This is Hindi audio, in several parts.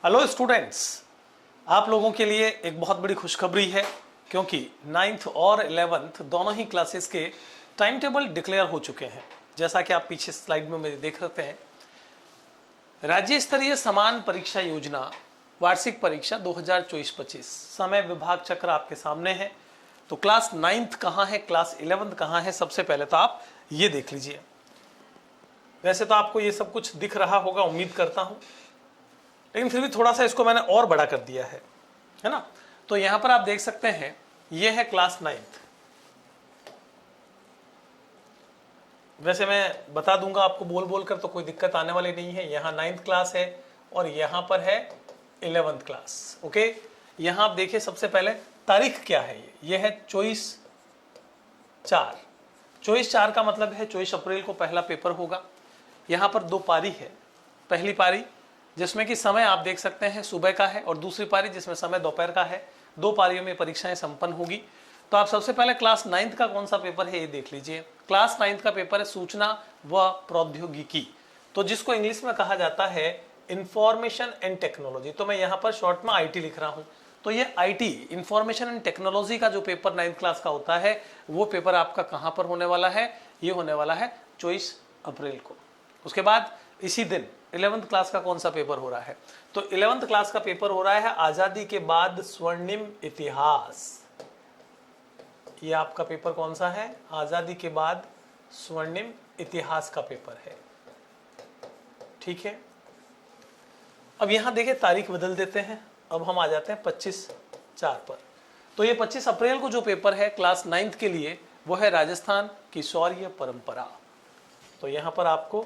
हेलो स्टूडेंट्स, आप लोगों के लिए एक बहुत बड़ी खुशखबरी है क्योंकि 9th और 11th दोनों ही क्लासेस के टाइम टेबल डिक्लेयर हो चुके हैं। जैसा कि आप पीछे स्लाइड में मेरे देख सकते हैं, राज्य स्तरीय समान परीक्षा योजना वार्षिक परीक्षा 2024-25 समय विभाग चक्र आपके सामने है। तो क्लास 9th कहाँ है, क्लास 11th कहाँ है, सबसे पहले तो आप ये देख लीजिए। वैसे तो आपको ये सब कुछ दिख रहा होगा, उम्मीद करता हूं, लेकिन फिर भी थोड़ा सा इसको मैंने और बड़ा कर दिया है ना। तो यहां पर आप देख सकते हैं, ये है क्लास 9th। वैसे मैं बता दूंगा आपको बोल बोल कर, तो कोई दिक्कत आने वाली नहीं है। यहाँ 9th क्लास है और यहाँ पर है 11th क्लास। ओके, यहाँ आप देखिए, सबसे पहले तारीख क्या है। ये है 24/4। 24/4 का मतलब है 24 अप्रैल को पहला पेपर होगा। यहाँ पर 2 पारी है। पहली पारी जिसमें कि समय आप देख सकते हैं सुबह का है, और दूसरी पारी जिसमें समय दोपहर का है। 2 पारियों में परीक्षाएं संपन्न होगी। तो आप सबसे पहले क्लास 9th का कौन सा पेपर है ये देख लीजिए। क्लास 9th का पेपर है सूचना व प्रौद्योगिकी, तो जिसको इंग्लिश में कहा जाता है इंफॉर्मेशन एंड टेक्नोलॉजी। तो मैं यहाँ पर शॉर्ट में IT लिख रहा हूँ। तो ये IT इंफॉर्मेशन एंड टेक्नोलॉजी का जो पेपर 9th क्लास का होता है, वो पेपर आपका कहाँ पर होने वाला है, ये होने वाला है 24 अप्रैल को। उसके बाद इसी दिन 11th क्लास का कौन सा पेपर हो रहा है, तो 11th क्लास का पेपर हो रहा है आजादी के बाद स्वर्णिम इतिहास। ये आपका पेपर कौन सा है, आजादी के बाद स्वर्णिम इतिहास का पेपर है। ठीक है, अब यहां देखिए तारीख बदल देते हैं। अब हम आ जाते हैं 25/4 पर। तो ये 25 अप्रैल को जो पेपर है क्लास 9th के लिए, वो है राजस्थान की शौर्य परंपरा। तो यहां पर आपको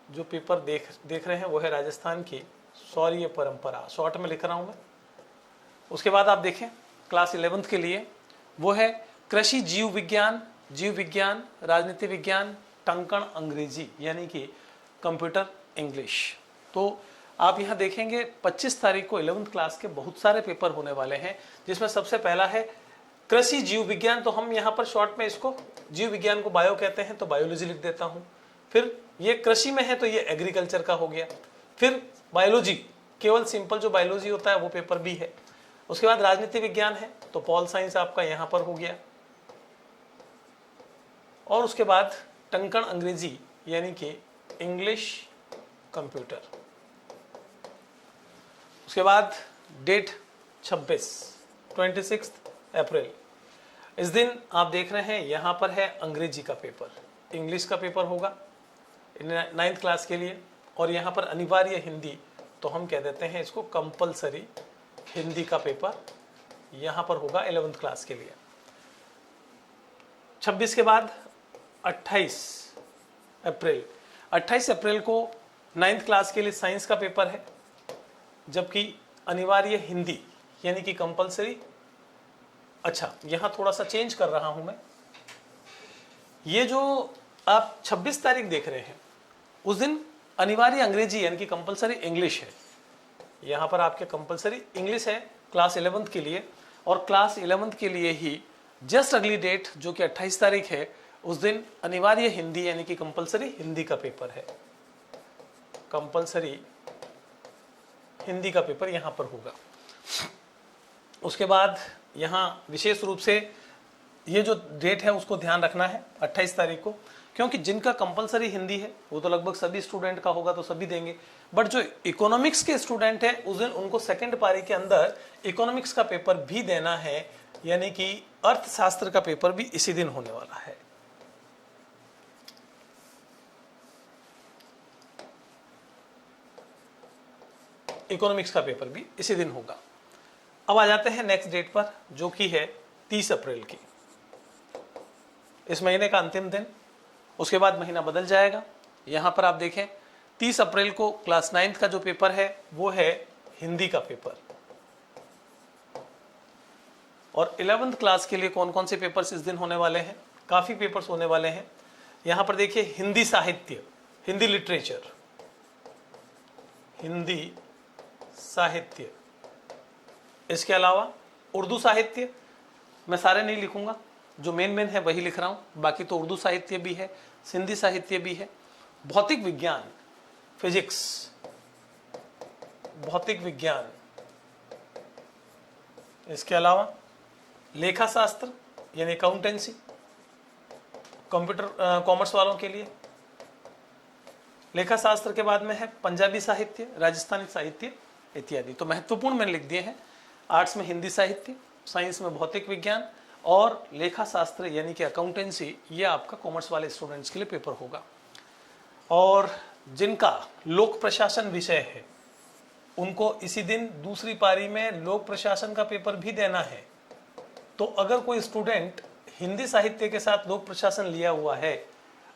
जो पेपर देख रहे हैं वो है राजस्थान की शौर्य परंपरा, शॉर्ट में लिख रहा हूं मैं। उसके बाद आप देखें क्लास 11th के लिए, वो है कृषि जीव विज्ञान, राजनीति विज्ञान, टंकण अंग्रेजी यानी कि कंप्यूटर इंग्लिश। तो आप यहाँ देखेंगे 25 तारीख को 11th क्लास के बहुत सारे पेपर होने वाले हैं, जिसमें सबसे पहला है कृषि जीव विज्ञान। तो हम यहाँ पर शॉर्ट में इसको जीव विज्ञान को बायो कहते हैं, तो बायोलॉजी लिख देता हूँ। फिर ये कृषि में है तो ये एग्रीकल्चर का हो गया। फिर बायोलॉजी, केवल सिंपल जो बायोलॉजी होता है वो पेपर भी है। उसके बाद राजनीति विज्ञान है तो पॉल साइंस आपका यहाँ पर हो गया। और उसके बाद टंकण अंग्रेजी यानी कि इंग्लिश कंप्यूटर। उसके बाद डेट 26 अप्रैल, इस दिन आप देख रहे हैं यहाँ पर है अंग्रेजी का पेपर, इंग्लिश का पेपर होगा 9th क्लास के लिए। और यहाँ पर अनिवार्य हिंदी, तो हम कह देते हैं इसको कंपलसरी हिंदी का पेपर यहाँ पर होगा 11th क्लास के लिए। 26 के बाद 28 अप्रैल को 9th क्लास के लिए साइंस का पेपर है, जबकि अनिवार्य हिंदी यानी कि कंपलसरी, अच्छा यहाँ थोड़ा सा चेंज कर रहा हूं मैं। ये जो आप 26 तारीख देख रहे हैं, उस दिन अनिवार्य अंग्रेजी यानी कि कंपलसरी इंग्लिश है। यहाँ पर आपके कंपलसरी इंग्लिश है क्लास 11th के लिए। और क्लास 11th के लिए ही जस्ट अगली डेट जो कि 28 तारीख है, उस दिन अनिवार्य हिंदी यानी कि कंपलसरी हिंदी का पेपर है। कंपलसरी हिंदी का पेपर यहाँ पर होगा। उसके बाद यहाँ विशेष रूप से ये जो डेट है उसको ध्यान रखना है 28 तारीख को, क्योंकि जिनका कंपलसरी हिंदी है वो तो लगभग सभी स्टूडेंट का होगा, तो सभी देंगे। बट जो इकोनॉमिक्स के स्टूडेंट है उस दिन उनको सेकंड पारी के अंदर इकोनॉमिक्स का पेपर भी देना है, यानी कि अर्थशास्त्र का पेपर भी इसी दिन होने वाला है। इकोनॉमिक्स का पेपर भी इसी दिन होगा। अब आ जाते हैं नेक्स्ट डेट पर, जो कि है 30 अप्रैल की, इस महीने का अंतिम दिन। उसके बाद महीना बदल जाएगा। यहां पर आप देखें 30 अप्रैल को क्लास 9th का जो पेपर है वो है हिंदी का पेपर। और 11th क्लास के लिए कौन कौन से पेपर्स इस दिन होने वाले हैं, काफी पेपर्स होने वाले हैं। यहां पर देखिए हिंदी साहित्य, हिंदी लिटरेचर, हिंदी साहित्य, इसके अलावा उर्दू साहित्य, मैं सारे नहीं लिखूंगा, जो मेन है वही लिख रहा हूं। बाकी तो उर्दू साहित्य भी है, सिंधी साहित्य भी है, भौतिक विज्ञान, फिजिक्स, भौतिक विज्ञान, इसके अलावा लेखा शास्त्र यानी अकाउंटेंसी, कंप्यूटर कॉमर्स वालों के लिए। लेखा शास्त्र के बाद में है पंजाबी साहित्य, राजस्थानी साहित्य इत्यादि। तो महत्वपूर्ण मैंने लिख दिए हैं। आर्ट्स में हिंदी साहित्य, साइंस में भौतिक विज्ञान और लेखा शास्त्र यानी कि अकाउंटेंसी, ये आपका कॉमर्स वाले स्टूडेंट्स के लिए पेपर होगा। और जिनका लोक प्रशासन विषय है उनको इसी दिन दूसरी पारी में लोक प्रशासन का पेपर भी देना है। तो अगर कोई स्टूडेंट हिंदी साहित्य के साथ लोक प्रशासन लिया हुआ है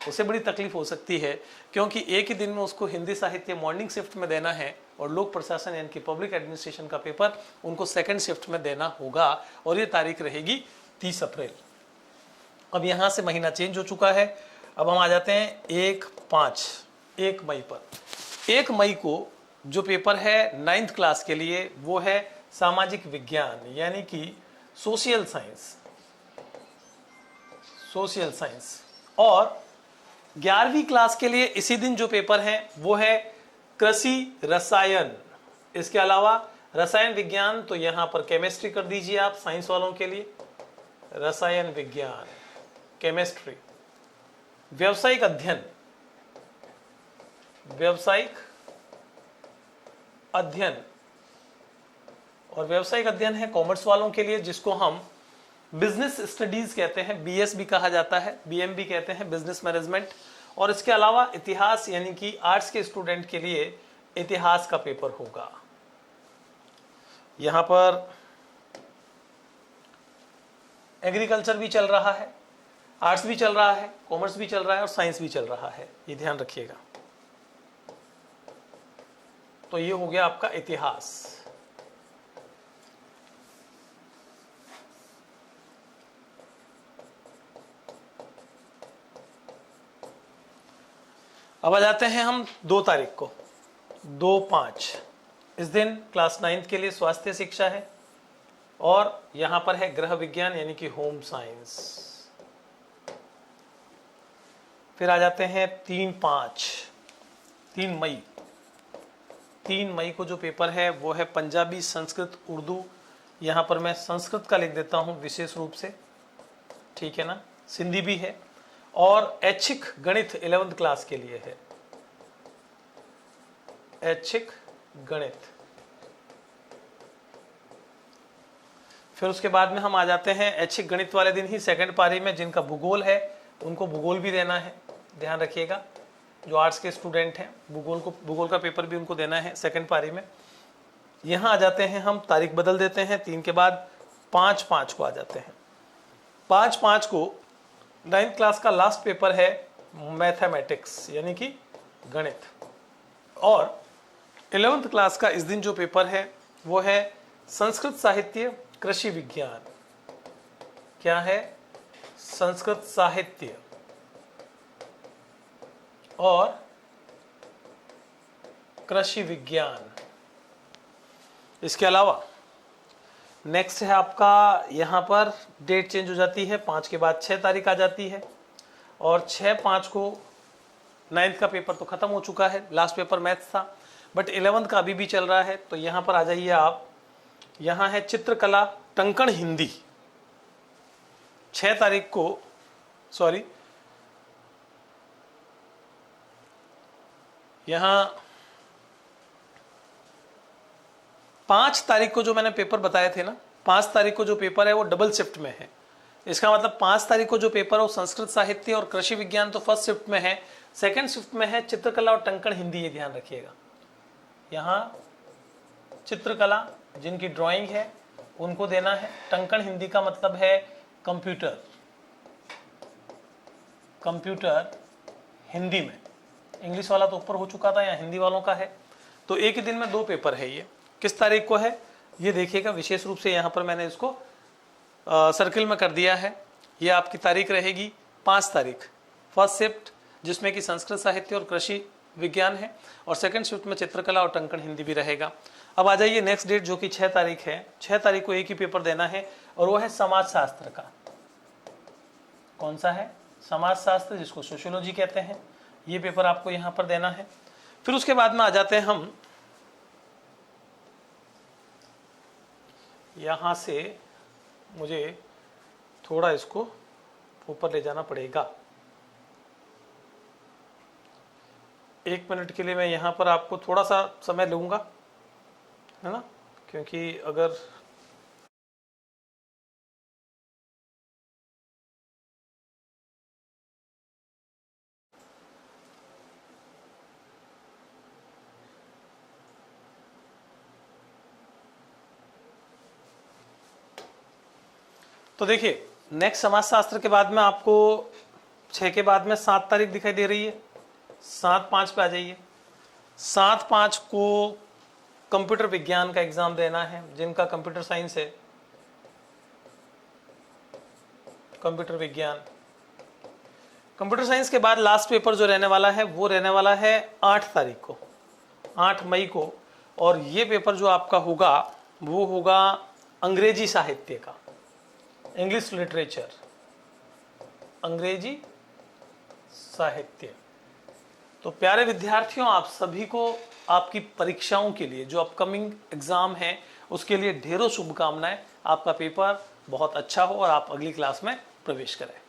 उसे बड़ी तकलीफ हो सकती है, क्योंकि एक ही दिन में उसको हिंदी साहित्य मॉर्निंग शिफ्ट में देना है और लोक प्रशासन यानी कि पब्लिक एडमिनिस्ट्रेशन का पेपर उनको सेकंड शिफ्ट में देना होगा। और ये तारीख रहेगी 30 अप्रैल। अब यहाँ से महीना चेंज हो चुका है। अब हम आ जाते हैं 1 मई पर। 1 मई को जो पेपर है 9th क्लास के लिए वो है सामाजिक विज्ञान यानी कि सोशल साइंस। और 11वीं क्लास के लिए इसी दिन जो पेपर है वो है कृषि रसायन। इसके अलावा रसायन विज्ञान, तो यहां पर केमिस्ट्री कर दीजिए आप साइंस वालों के लिए, रसायन विज्ञान केमिस्ट्री। व्यावसायिक अध्ययन और व्यावसायिक अध्ययन है कॉमर्स वालों के लिए, जिसको हम बिजनेस स्टडीज कहते हैं, बीएस भी कहा जाता है, बीएम भी कहते हैं, बिजनेस मैनेजमेंट। और इसके अलावा इतिहास यानी कि आर्ट्स के स्टूडेंट के लिए इतिहास का पेपर होगा। यहां पर एग्रीकल्चर भी चल रहा है, आर्ट्स भी चल रहा है, कॉमर्स भी चल रहा है और साइंस भी चल रहा है, ये ध्यान रखिएगा। तो ये हो गया आपका इतिहास। अब आ जाते हैं हम 2 तारीख को, 2/5। इस दिन क्लास 9th के लिए स्वास्थ्य शिक्षा है और यहां पर है गृह विज्ञान यानी कि होम साइंस। फिर आ जाते हैं 3 मई को जो पेपर है वो है पंजाबी, संस्कृत, उर्दू। यहां पर मैं संस्कृत का लिख देता हूं विशेष रूप से, ठीक है ना, सिंधी भी है। और ऐच्छिक गणित 11th क्लास के लिए है, ऐच्छिक गणित। फिर उसके बाद में हम आ जाते हैं ऐच्छिक गणित वाले दिन ही सेकंड पारी में जिनका भूगोल है उनको भूगोल भी देना है, ध्यान रखिएगा। जो आर्ट्स के स्टूडेंट हैं भूगोल का पेपर भी उनको देना है सेकंड पारी में। यहां आ जाते हैं हम, तारीख बदल देते हैं, 3 के बाद 5/5 को आ जाते हैं। 5/5 को 9th क्लास का लास्ट पेपर है मैथमेटिक्स यानी कि गणित। और 11th क्लास का इस दिन जो पेपर है वो है संस्कृत साहित्य, कृषि विज्ञान। क्या है? संस्कृत साहित्य और कृषि विज्ञान। इसके अलावा नेक्स्ट है आपका, यहां पर डेट चेंज हो जाती है, 5 के बाद 6 तारीख आ जाती है। और 6/5 को 9th का पेपर तो खत्म हो चुका है, लास्ट पेपर मैथ्स था, बट 11th का अभी भी चल रहा है। तो यहां पर आ जाइए आप, यहां है चित्रकला, टंकण हिंदी। 6 तारीख को, सॉरी, यहां 5 तारीख को जो मैंने पेपर बताए थे ना, 5 तारीख को जो पेपर है वो डबल शिफ्ट में है। इसका मतलब 5 तारीख को जो पेपर है वो संस्कृत साहित्य और कृषि विज्ञान तो फर्स्ट शिफ्ट में है, सेकंड शिफ्ट में है चित्रकला और टंकण हिंदी, ये ध्यान रखिएगा। यहाँ चित्रकला जिनकी ड्राइंग है उनको देना है, टंकण हिंदी का मतलब है कंप्यूटर हिंदी में। इंग्लिश वाला तो ऊपर हो चुका था, यहाँ हिंदी वालों का है। तो एक ही दिन में 2 पेपर है। ये किस तारीख को है ये देखिएगा, विशेष रूप से यहाँ पर मैंने इसको सर्किल में कर दिया है। ये आपकी तारीख रहेगी 5 तारीख, फर्स्ट शिफ्ट जिसमें कि संस्कृत साहित्य और कृषि विज्ञान है, और सेकंड शिफ्ट में चित्रकला और टंकण हिंदी भी रहेगा। अब आ जाइए नेक्स्ट डेट जो कि 6 तारीख है। 6 तारीख को एक ही पेपर देना है और वो है समाजशास्त्र का। कौन सा है? समाजशास्त्र, जिसको सोशियोलॉजी कहते हैं। ये पेपर आपको यहाँ पर देना है। फिर उसके बाद में आ जाते हैं हम यहाँ से मुझे थोड़ा इसको ऊपर ले जाना पड़ेगा। 1 मिनट के लिए मैं यहाँ पर आपको थोड़ा सा समय लूँगा, है ना, क्योंकि अगर तो देखिए नेक्स्ट समाजशास्त्र के बाद में आपको 6 के बाद में 7 तारीख दिखाई दे रही है। 7/5 पे आ जाइए। 7/5 को कंप्यूटर विज्ञान का एग्जाम देना है, जिनका कंप्यूटर साइंस है, कंप्यूटर विज्ञान। कंप्यूटर साइंस के बाद लास्ट पेपर जो रहने वाला है वो रहने वाला है 8 तारीख को, 8 मई को। और ये पेपर जो आपका होगा वो होगा अंग्रेजी साहित्य का, इंग्लिश लिटरेचर, अंग्रेजी साहित्य। तो प्यारे विद्यार्थियों, आप सभी को आपकी परीक्षाओं के लिए जो अपकमिंग एग्जाम है उसके लिए ढेरों शुभकामनाएं। आपका पेपर बहुत अच्छा हो और आप अगली क्लास में प्रवेश करें।